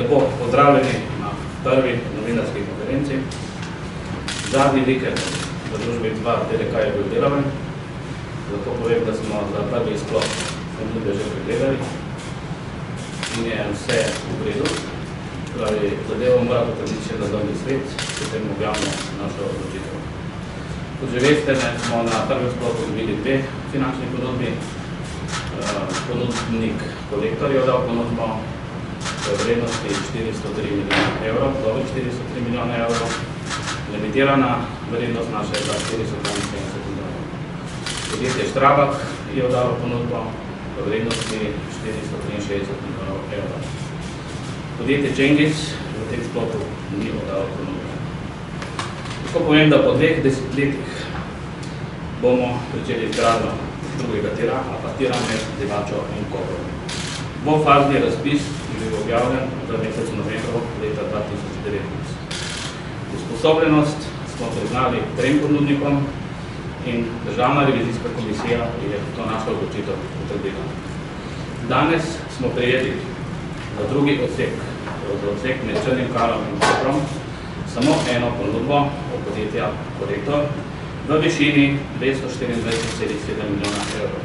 Lepo pozdravljeni na prvi novinarski konferenci. Zadnji vikend v družbi 2TDK je bil delaven, zato povem, da smo za prvi izklop ponudbe že pregledali in je vse v redu. Pravi, zadevo mora potrditi še nadzorni svet, potem objavimo našo odločitev. Kot že veste, smo na prvi izklop dobili dve finančni ponudbi. Ponudnik Kolektor je dal ponudbo v vrednosti 403 milijona evrov, dobrih 403 milijona evrov. Limitirana vrednost naša je 472 milijonov. Podjetje Štrabak je dalo ponudbo v vrednosti 463 milijonov evrov. Podjetje Cengiz v tem sklopu ni dalo ponudbo. Tako povem, da po 2 desetletjih bomo pričeli izgradnjo drugega tira, apartiran med Divačo in Koprom. Dvofazni razpis je bil objavljen v mesecu novembru leta 2019. Usposobljenost smo priznali 3 ponudnikom in Državna revizijska komisija je to našo odločitev potrdila. Danes smo prejeli za drugi odsek, za odsek med Črnim Kalom in Koprom, samo eno ponudbo od podjetja Kolektor v višini 224,7 milijona evrov.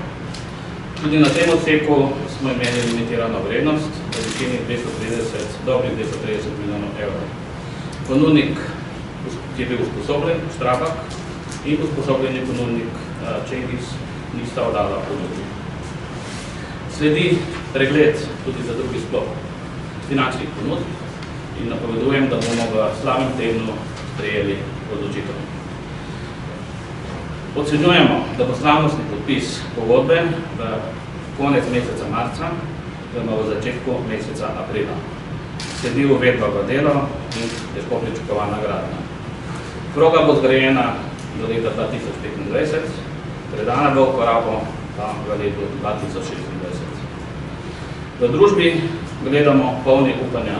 Tudi na tem odseku smo imeli limitirano vrednost v višini dobrih 230 milijonov evrov. Ponudnik, ki je bil usposobljen, Štrabak, in usposobljeni ponudnik Cengiz nista oddala ponudbi. Sledi pregled tudi za drugi sklop finančnih ponudb in napovedujem, da bomo v slabem tednu sprejeli odločitev. Ocenjujemo, da bo slavnostni podpis pogodbe v konec meseca marca, oziroma v začetku meseca aprila. Sledi uvedba v delo in težko pričakovana gradnja. Proga bo zgrajena do leta 2025, predana bo uporabo pa v letu 2026. V družbi gledamo polni upanja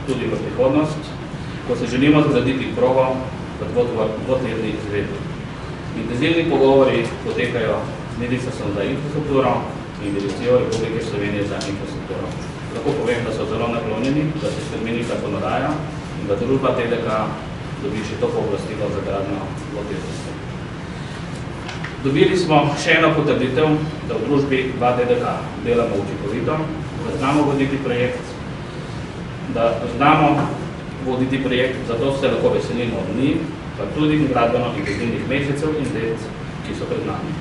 tudi v prihodnost, ko se želimo zgraditi progo v dvotedni izvedbi. Intenzivni pogovori potekajo z Ministrstvom za infrastrukturo in Direkcijo Republike Slovenije za infrastrukturo. Lahko povem, da so zelo naklonjeni, da se spremeni zakonodaja in da družba TDK dobi še to pooblastilo za gradnjo dvotednosti. Dobili smo še eno potrditev, da v družbi 2TDK delamo učinkovito, da znamo voditi projekt, zato se lahko veselimo od njih, pa tudi gradbeno intenzivnih mesecev in let, ki so pred nami.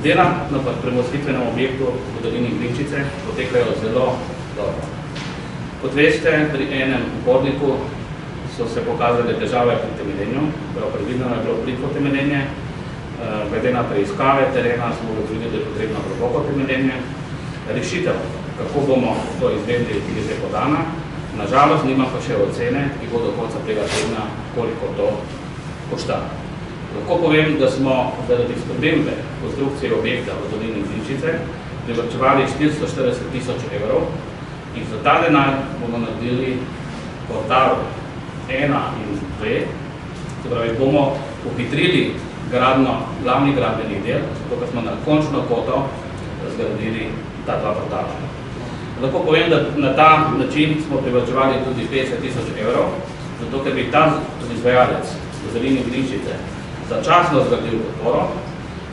Dela na premostitvenem objektu v dolini Grinčice potekajo zelo dobro. Kot veste, pri enem uporniku so se pokazale težave pri temeljenju, predvideno je bilo plitko temeljenje, glede na preiskave terena smo ugotovili, da je potrebno globoko temeljenje. Rešitev, kako bomo to izvedli, je že podana, nažalost nima pa še ocene, ki bo do konca tega tedna, koliko to košta. Lahko povem, da smo zaradi spremembe konstrukcije objekta v dolini Grinčice privarčevali 440 000 evrov in za ta denar bomo naredili portal 1 in 2, se pravi, bomo uhitrili gradnjo glavnih gradbenih del, zato ker smo na končno koto zgradili ta dva portala. Lahko povem, da na ta način smo privarčevali tudi 50 000 evrov, zato ker bi ta izvajalec v dolini Grinčice začasno zgradil podporo,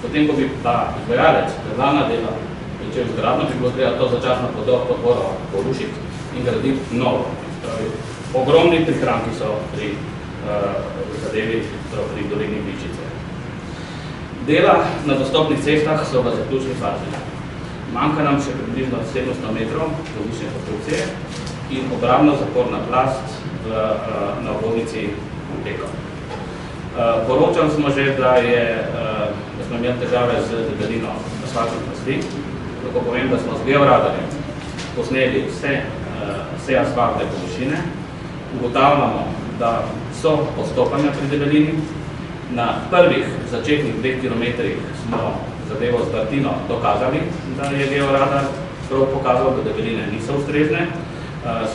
potem ko bi pa izvajalec glavna dela pričel zgradno, bi bilo treba to začasno podporo porušiti in graditi novo. Ogromni prihranki so pri zadevi pri dolini Grinčice. Dela na dostopnih cestah so v zaključni fazi. Manjka nam še približno 700 metrov različne konstrukcije in obrambno zaporna plast na obvodnici Peka. Poročali smo že, da smo imeli težave z debelino asfaltnih plasti. Lahko povem, da smo z georadarjem posneli vse asfaltne površine. Ugotavljamo, da so postopanja pri debelini. Na prvih začetnih 2 kilometrih smo zadevo z vrtino dokazali, da je georadar prav pokazal, da debeline niso ustrezne.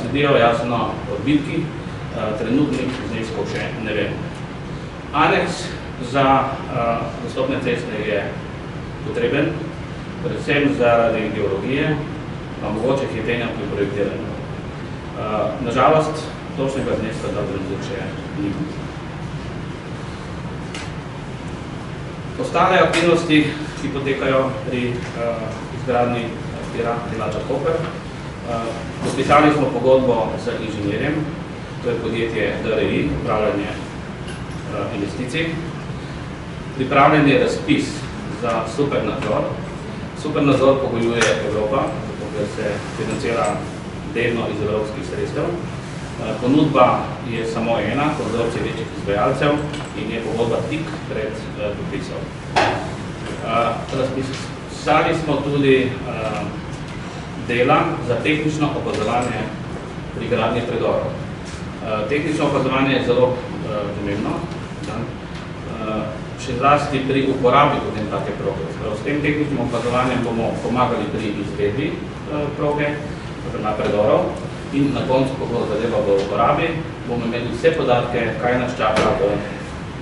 Sledijo jasno odbitki, trenutnih zneskov še ne vemo. Aneks za dostopne ceste je potreben, predvsem zaradi geologije, pa mogoče hitenja pri projektiranju. Nažalost, točnega zneska ta trenutek še nima. Ostale aktivnosti, ki potekajo pri izgradnji tira Divača Koper. Podpisali smo pogodbo z inženirjem, to je podjetje DRI, upravljanje investicij. Pripravljen je razpis za supernadzor. Supernadzor pogojuje Evropa, zato ker se financira delno iz evropskih sredstev. Ponudba je samo ena, konzorcij večjih izvajalcev in je pogodba tik pred podpisom. Razpisali smo tudi dela za tehnično opazovanje pri gradnji predorov. Tehnično opazovanje je zelo pomembno, še zlasti pri uporabi potem take proge. S tem tehničnim opazovanjem bomo pomagali pri izvedbi proge, na predorov, in na koncu, ko bo zadeva v uporabi, bomo imeli vse podatke, kaj nas čaka v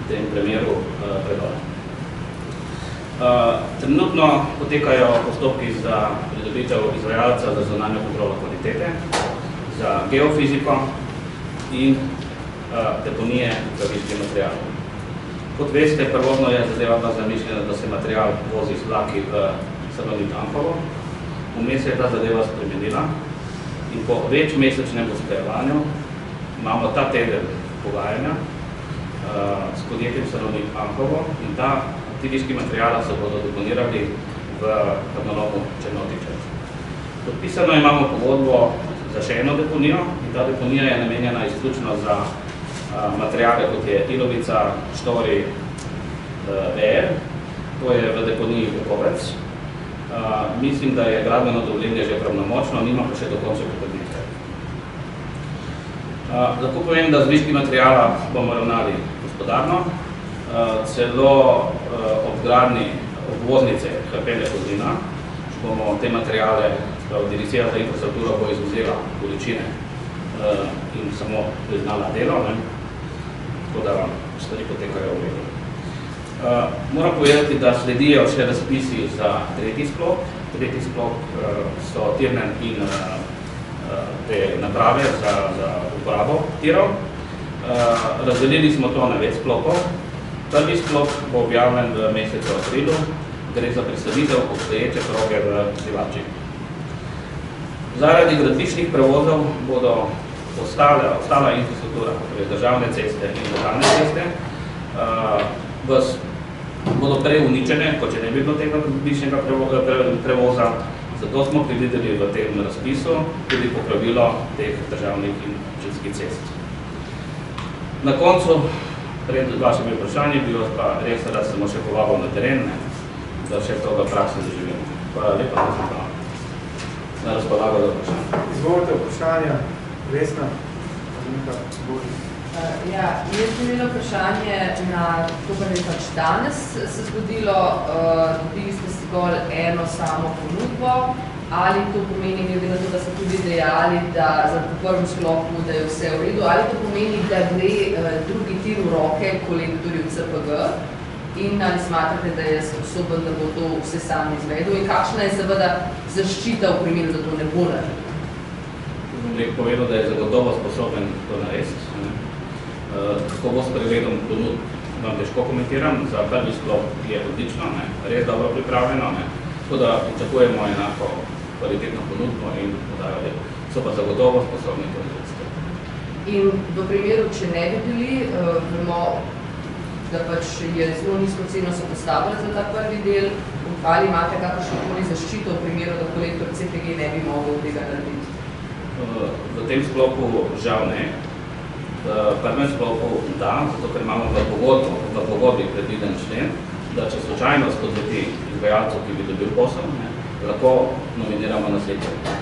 tem primeru predora. Trenutno potekajo postopki za pridobitev izvajalca za zunanjo kontrolo kvalitete, za geofiziko in deponije praviških materialov. Kot veste, prvotno je zadeva bila zamišljena, da se material vozi z vlaki v Salonit Anhovo. Vmes je ta zadeva spremenila in po večmesečnem usklajevanju imamo ta teden pogajanja s podjetjem Salonit Anhovo in ti viški materiala se bodo deponirali v kamnolomu Črnotičev. Podpisano imamo pogodbo za še eno deponijo in ta deponija je namenjena izključno za materiale, kot je ilovica, štori, VR, to je v deponiji Vukovec. Mislim, da je gradbeno dovoljenje že pravnomočno, nima pa še do konca potrditve. Lahko povem, da z viški materijala bomo ravnali gospodarno, celo ob gradnji obvoznice Hrpelje Kozina, bomo te materijale, Direkcija za infrastrukturo bo izvzela količine in samo priznala delo, tako da stvari potekajo v redu. Moram povedati, da sledijo še razpisi za tretji sklop. Tretji sklop so tirne in te naprave za uporabo tirov. Razdelili smo to na več sklopov. Prvi sklop bo objavljen v mesecu aprilu, gre za presaditev obstoječe proge v Divači. Zaradi gradbiščnih prevozov bodo ostala infrastruktura, torej državne ceste in lokalne ceste, bodo prej uničene, kot če ne bi bilo tega gradbiščnega prevoza. Zato smo predvideli v tem razpisu tudi popravilo teh državnih in občinskih cest. Na koncu, pred vašimi vprašanji, bi vas pa res rad samo še povabil na teren, da še toga prakse doživimo. Hvala lepa, da sem pa na razpolago za vprašanje. Izvolite vprašanja, Vesna. Jaz bi imela vprašanje na to, kar je pač danes se zgodilo. Dobili ste zgolj eno samo ponudbo, ali to pomeni, glede na to, da ste tudi dejali, da za prvem sklopu, da je vse v redu, ali to pomeni, da gre drugi tir v roke kolektorju CPG in ali smatrate, da je sposoben, da bo to vse sam izvedel in kakšna je seveda zaščita v primeru, da to ne bo naredil? Bom povedal, da je zagotovo sposoben to narediti. Kako bo s pregledom ponudb, vam težko komentiram, za prvi sklop je odlično, res dobro pripravljeno, tako da pričakujemo enako kvalitetno ponudbo in podajo delo. So pa zagotovo sposobni to narediti. In v primeru, če ne bi bili, vemo, da pač je zelo nizko ceno se postavila za ta prvi del, ali imate kakršnokoli zaščito v primeru, da kolektor CPG ne bi mogel tega narediti? V tem sklopu žal ne. V prvem sklopu da, zato ker imamo v pogodbi predviden člen, da če slučajno spodleti izvajalcev, ki bi dobil posel, lahko nominiramo naslednjega.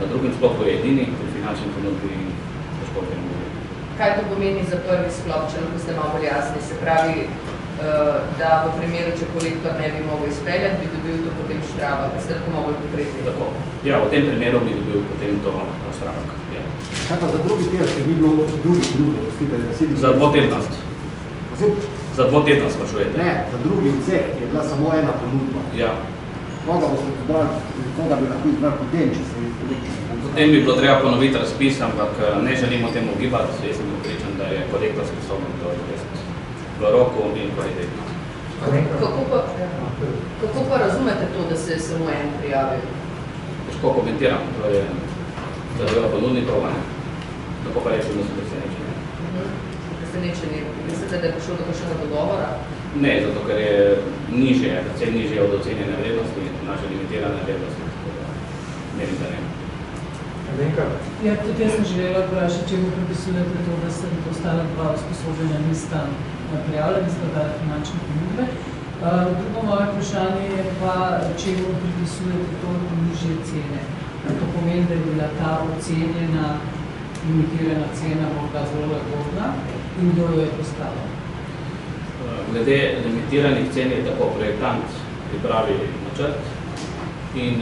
Na drugem sklopu je edini, pri finančni ponudbi in težko ne bodo. Kaj to pomeni za prvi sklop, če lahko ste malo bolj jasni? Se pravi, da v primeru, če kolektor ne bi mogel izpeljati, bi dobil to potem Štravak. Ste lahko malo bolj konkretni? Tako. Ja, v tem primeru bi dobil potem to Štravak. Kaj pa za drugi tir, če bi bilo drugi ponudbe? Za dvotednost. Za dvotednost sprašujete? Ne, za drugi odsek je bila samo ena ponudba. Ja. Koga bi lahko izbral potem, če se je kolektor? Potem bi bilo treba ponoviti razpis, ampak ne želimo temu ugibati, jaz sem prepričan, da je korektor sposoben to izvesti v roku in kvalitetno. Kako pa razumete to, da se je samo en prijavil? Težko komentiram, to je zadeva ponudnikov, ne? Tako pa rečem, da so presenečeni. Presenečeni. Mislite, da je prišlo do kakšnega dogovora? Ne, zato ker je nižje, predvsem nižje od ocenjene vrednosti, naše limitirane vrednosti. Ne vem, da ne. Ja, tudi jaz sem želela vprašati, če pripisujete to, da se ostala dva usposobljenja nista prijavila, nista dala finančne ponudbe. Drugo moje vprašanje je pa, če pripisujete toliko nižje cene. To pomeni, da je bila ta ocenjena limitirana cena morda zelo lagodna in kdo jo je postavil? Glede limitiranih cen je tako, projektant pripravi načrt in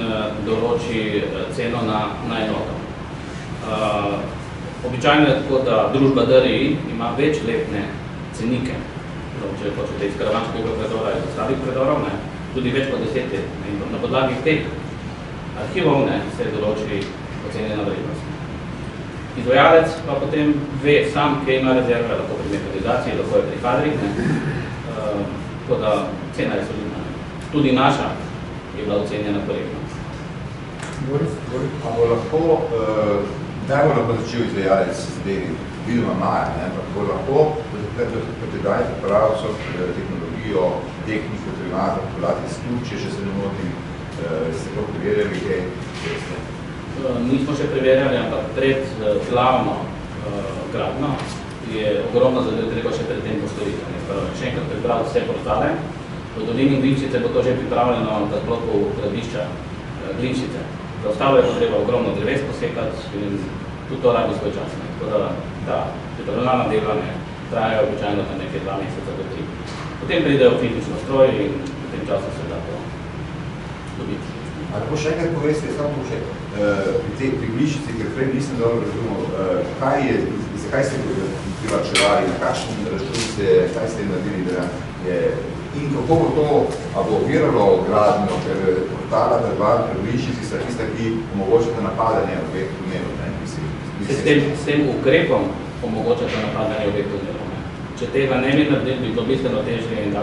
določi ceno na enoto. Običajno je tako, da družba DRI ima večletne cenike, če hočete iz karavanškega predora in ostalih predorov, tudi več kot 10 let. In na podlagi teh arhivov se določi ocenjena vrednost. Izvajalec pa potem ve sam, kje ima rezerve, lahko pri mehanizaciji, lahko je pri kadrih, tako da cena je solidna. Tudi naša je bila ocenjena korektno. A bo lahko, najbolj lahko začel izvajalec z deli, vidoma maja, ampak bo lahko potrebajte pravco, tehnologijo, tehniko, primata, podati iz Turčije, če se ne motim, ste to preverjali, kaj veste? Nismo še preverjali, ampak pred glavno gradno je ogromno zadev treba še pred tem postoriti. Še enkrat prebrati vse portale. V dolini Glinčice bo to že pripravljeno za bloku gradbišča Glinčice. Za ostalo je treba ogromno dreves posekati in tudi to rabi svoj čas. Tako da ta pripravljalna dela trajajo običajno nekaj 2 meseca do 3. Potem pridejo fizično stroj in v tem času se da to dobiti. A lahko še enkrat poveste, samo to še, pri Glinčici, ker prej nisem dobro razumel, zakaj ste privačevali, na kakšen račun ste, kaj ste naredili, da je in kako bo to oviralo gradnjo, ker portala v Glinčici sta tista, ki omogočate napadanje objektov dnevno. S tem ukrepom omogočate napadanje objektov dnevno. Če tega ne bi naredili, bi bilo bistveno težje in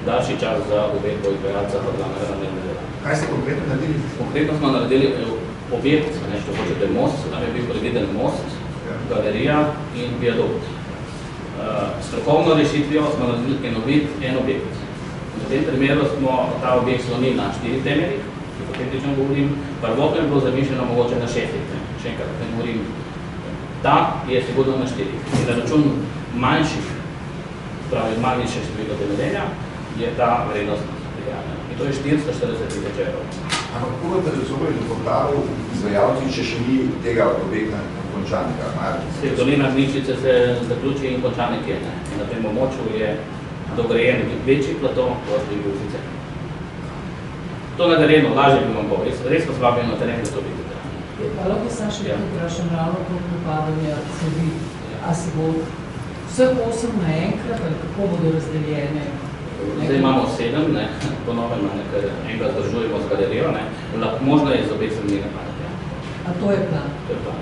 daljši čas za objektov izvajalca podlanega dela. Kaj ste konkretno naredili? Konkretno smo naredili objekt, če hočete most, tam je bil predviden most, galerija in viadukt. Strokovno rešitvijo smo naredili en objekt. V tem primeru smo ta objekt slonili na 4 temeljih, hipotetično govorim, prvotno je bilo zamišljeno mogoče na 6 temeljih. Še enkrat ne govorim, ta je sigurno na 4. In na račun manjših, pravi manjše število temeljenja, je ta vrednost prijavljena. In to je 440 000 evrov. Ampak kako boste razumeli do portalu izvajalci, če še ni tega objekta končanega? Dolina Glinčice se zaključi in končanek je. Na tem območju je dograjen večji plato, kot je bil sicer. To na terenu, lažje bi vam povedal. Res vas vabim na teren, da to vidite. Pa lahko sam še vprašam ravno to pripadanje cevi. A se bo vseh 8 naenkrat ali kako bodo razdeljene? Zdaj imamo 7, ponovno, ker enega zdržujemo z galerijo, možno je z obeh strani napadati. A to je plan? To je plan.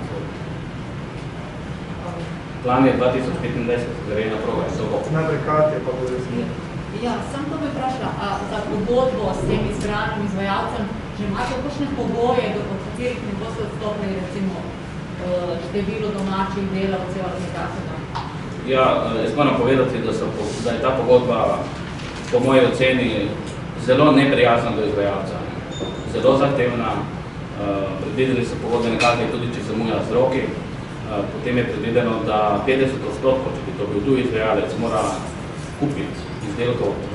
Plan je 2025, garejna proga, je to bo. Najprej Katja, pa bo razumel. Ja, sem to bi vprašala, za pogodbo s tem izbranim izvajalcem, že imate kakšne pogoje, od katerih ne boste odstopili, recimo število domačih delavcev ali nekakega? Ja, jaz moram povedati, da je ta pogodba po moji oceni zelo neprijazna do izvajalca. Zelo zahtevna, predvideli so pogodbene kazne tudi, če se muja z roki. Potem je predvideno, da 50%, če bi to bil tuji izvajalec, mora kupiti izdelkov v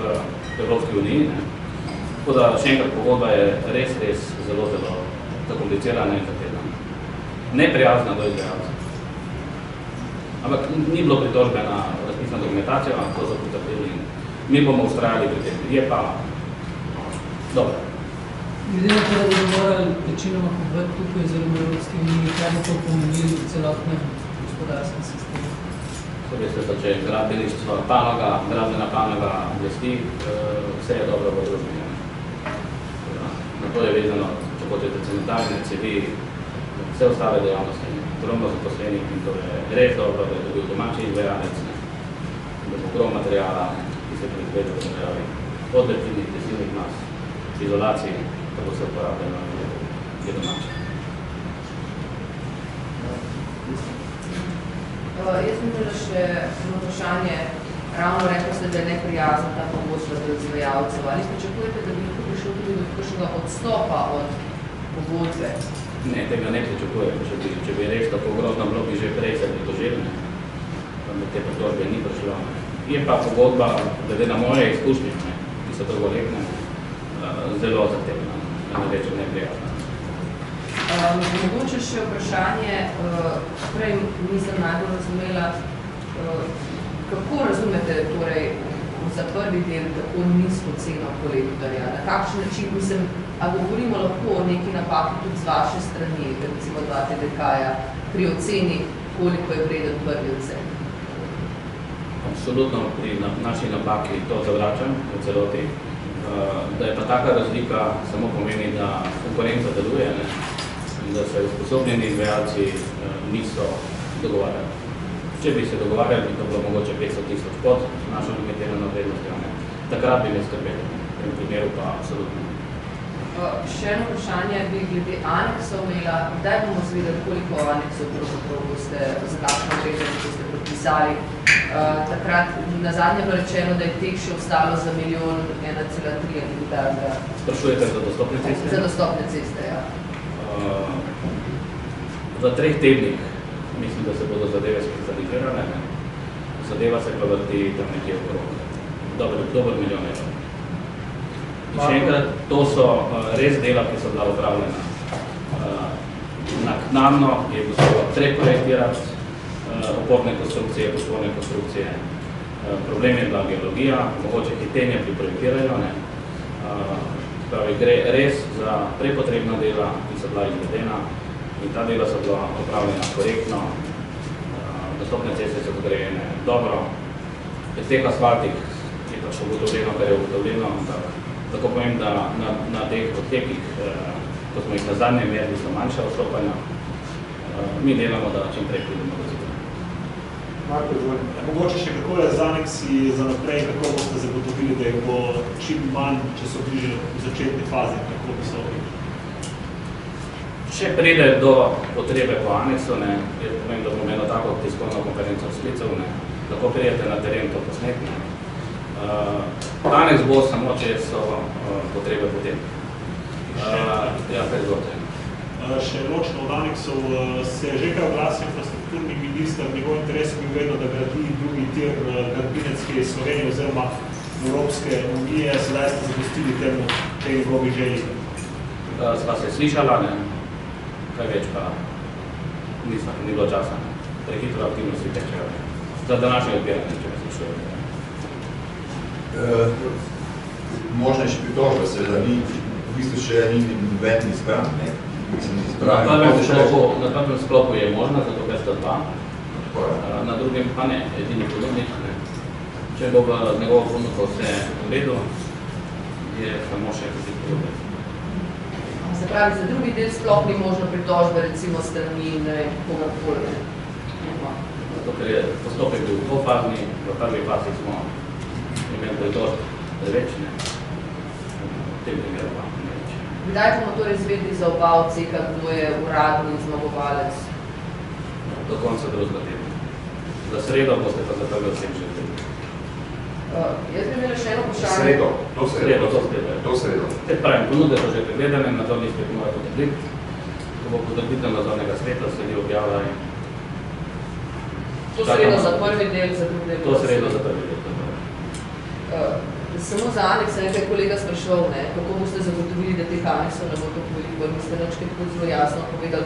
Evropski uniji. Tako da še enkrat pogodba je res zelo zakomplicirana in zahtevna. Neprijazna do izvajalca. Ampak ni bilo pritožbe na razpisno dokumentacijo, to so potrdili in mi bomo ustrajali pri tem. Je pa dobro. Glede na to, da bomo morali večinoma kupovati tukaj z Evropske unije, kaj bo to pomenili v celotnem gospodarskem sistemu? To veste, da če gradbeništvo gradbena panoga blesti, vse je dobro v družbi. Na to je vezano, če hočete cementarne, cevi, vse ostale dejavnosti, ogromno zaposlenih in to je res dobro, da je dobil domači izvajalec, da bo ogrom materijala, ki se proizvede v državi, od letilnih, tesilnih mas, izolacij, kako se uporabljeno je domače. Jaz bi imela še vprašanje, ravno rekli ste, da je neprijazna ta pogodba do izvajalcev. Ali pričakujete, da bi lahko prišlo tudi do kakšnega odstopa od pogodbe? Ne, tega ne pričakujem. Če bi res tako grozno bilo, bi že prej se pritožili, da te pritožbe ni prišlo. Je pa pogodba, glede na moje izkušnje, ki so dolgoletne, zelo zahtevna, da ne rečem neprijazna. Mogoče še vprašanje, prej nisem najbolj razumela, kako razumete torej za prvi del tako nizko ceno kolektorja? Na kakšen način, mislim, a govorimo lahko o neki napaki tudi z vaše strani, recimo 2 TDK-ja, pri oceni, koliko je vreden prvi ocen? Absolutno pri naši napaki to zavračam v celoti. Da je pa taka razlika samo pomeni, da konkurenca deluje, ne? Da se usposobljeni izvajalci niso dogovarjali. Če bi se dogovarjali, bi to bilo mogoče 500 000 pod našo limitirano vrednostjo. Takrat bi me skrbeli, v tem primeru pa absolutno. Še eno vprašanje bi glede aneksov imela. Kdaj bomo zvedeli, koliko aneksov pravzaprav boste za kakšno vrednost boste podpisali? Takrat nazadnje bilo rečeno, da je teh še ostalo za 1,1,3 milijarde. Sprašujete za dostopne ceste? Za dostopne ceste, ja. V 3 tednih mislim, da se bodo zadeve specializirane. Zadeva se pa vrti tam nekje okrog. Dober milijon evrov. In še enkrat, to so res dela, ki so bila upravljena. Naknadno je bilo preprojektirati oporne konstrukcije, podporne konstrukcije. Problem je bila geologija, mogoče hitenje pri projektiranju. Pravi, gre res za prepotrebna dela, ki so bila izvedena in ta dela so bila opravljena korektno, dostopne ceste so zgrajene dobro. Pri teh asfaltih je pač ugotovljeno, kar je ugotovljeno, ampak tako povem, da na teh odtekih, ko smo jih na zadnje merili, so manjša odstopanja, mi delamo, da čim prej pridemo do zida. Marko, izvolim. Mogoče še kako je z aneksi za naprej, kako boste zagotovili, da jih bo čim manj, če so bliže v začetni fazi, kako visoki? Če pride do potrebe po aneksu, jaz povem, da bomo eno tako tiskovno konferenco sklical, lahko pridete na teren to posneti. Aneks bo samo, če so potrebe potem. Ja, kaj izvolite. Še ločno od aneksov se je že kaj oglasil infrastrukturni minister, njegov interes bi vedno, da gradi drugi tir gradbinecke iz Slovenije oziroma Evropske unije, sedaj ste zapustili temu tej njegovi želji. Sva se slišala, kaj več pa ni bilo časa. Prehitro aktivnosti tečejo. Za današnje odbiranje, če me slišujete. Možno je še pritožba, seveda ni, v bistvu še ni noben izbran, Na prvem sklopu je možno, zato ker sta 2, na drugem pa ne, edini ponudnik. Če bo v njegovo ponudko vse v redu, je samo še vsi ponudnik. Se pravi, za drugi del sploh ni možno pritožbe, recimo strani kogarkoli. Zato ker je postopek bil dvofazni, v prvi fazi smo imeli pritožb preveč, v tem primeru pa ne več. Kdaj bomo torej izvedli za oba odseka, kdo je uradni zmagovalec? Do konca drugega tedna. Za sredo boste pa za prvi odsek že vedeli. Jaz bi imela še eno vprašanje. Sredo. To sredo. Te pravim, ponudbe so že pregledane, nadzorni svet mora potrditi. Ko bo potrditev nadzornega sveta, sledi objava in... To sredo za prvi del, za drugi del? To sredo za prvi del. Samo za aneks, nekaj kolega spraševal, kako boste zagotovili, da teh aneksov ne bo tako veliko. Niste nekaj tako zelo jasno povedali,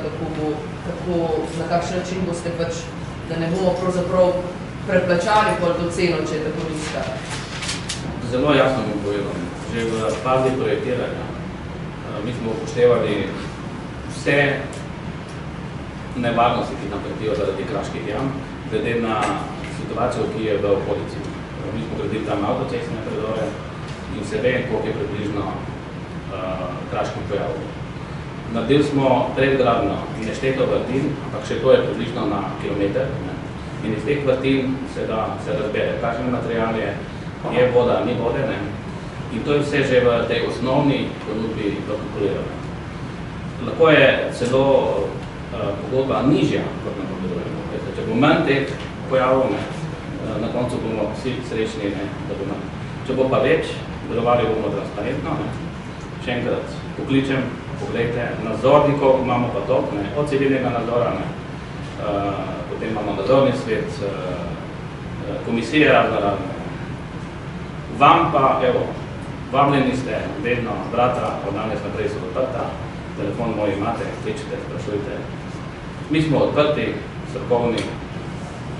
na kakšen način boste pač, da ne bomo pravzaprav preplačali pol to ceno, če je tako nizka. Zelo jasno bom povedal. Že v fazi projektiranja mi smo upoštevali vse nevarnosti, ki nam pretijo zaradi kraških jam, glede na situacijo, ki je v okolici. Mi smo gradili tam avtocestne predore in se ve, koliko je približno kraških pojavov. Naredili smo predgradno nešteto vrtin, ampak še to je približno na kilometer. Ne. In iz teh vrtin se razbere, kakšen material je voda, ni vode. Ne. In to je vse že v tej osnovni ponudbi kalkulirano. Lahko je celo pogodba nižja, kot nam povedujemo. Če bo manj teh pojavov, ne, na koncu bomo vsi srečni, ne, da bo manj. Če bo pa več, delovali bomo transparentno. Ne. Še enkrat pokličem, poglejte, nadzornikov imamo pa top, ne, od civilnega nadzora, ne, potem imamo nadzorni svet, komisije razne. Vam pa, evo, vabljeni ste, vedno vrata, od danes naprej so odprta, telefon moj imate, kličite, sprašujte. Mi smo odprti, strokovni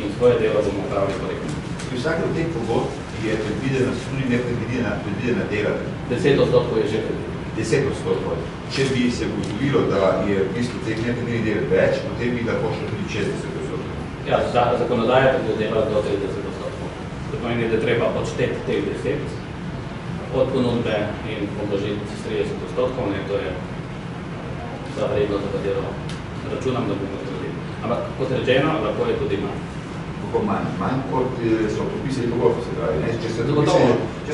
in svoje delo bomo opravili korektno. Pri vsakem od teh pogodb je predvidena, tudi nepredvidena dela. 10% je že predvideno. 10%. Če bi se ugotovilo, da je v bistvu teh nepredvidenih del več, potem bi lahko šlo tudi 60%. Ja, zakonodaja predvideva do 30%. To pomeni, da treba odšteti teh 10 od ponudbe in obložiti 30%, ne, to je za vredno, za katero računam, da bomo zgodili. Ampak kot rečeno, lahko je tudi manj. Kako manj? Manj kot so podpisali pogodbo, se pravi. Ne? Če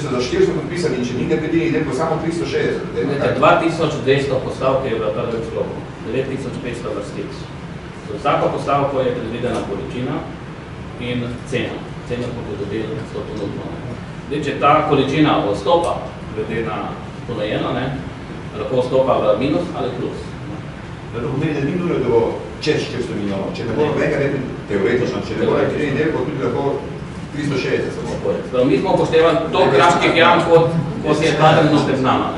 so za 400 podpisali in če ni nepredvidenih del, bo samo 360. 2200 postavk je v prvem sklopu, 9500 vrstic. Za vsako postavko je predvidena količina in cena. Cena bo dobila s to ponudbo. Če ta količina odstopa glede na ponujeno, lahko odstopa v minus ali plus. To pomeni, da ni nujno, da bo čez 400 milijonov. Če ne bo nobenega teoretično, če ne bo nepredvidenih del, bo tudi lahko 360 samo. Mi smo upoštevali to kraških jam, kot je ta trenutek z nama.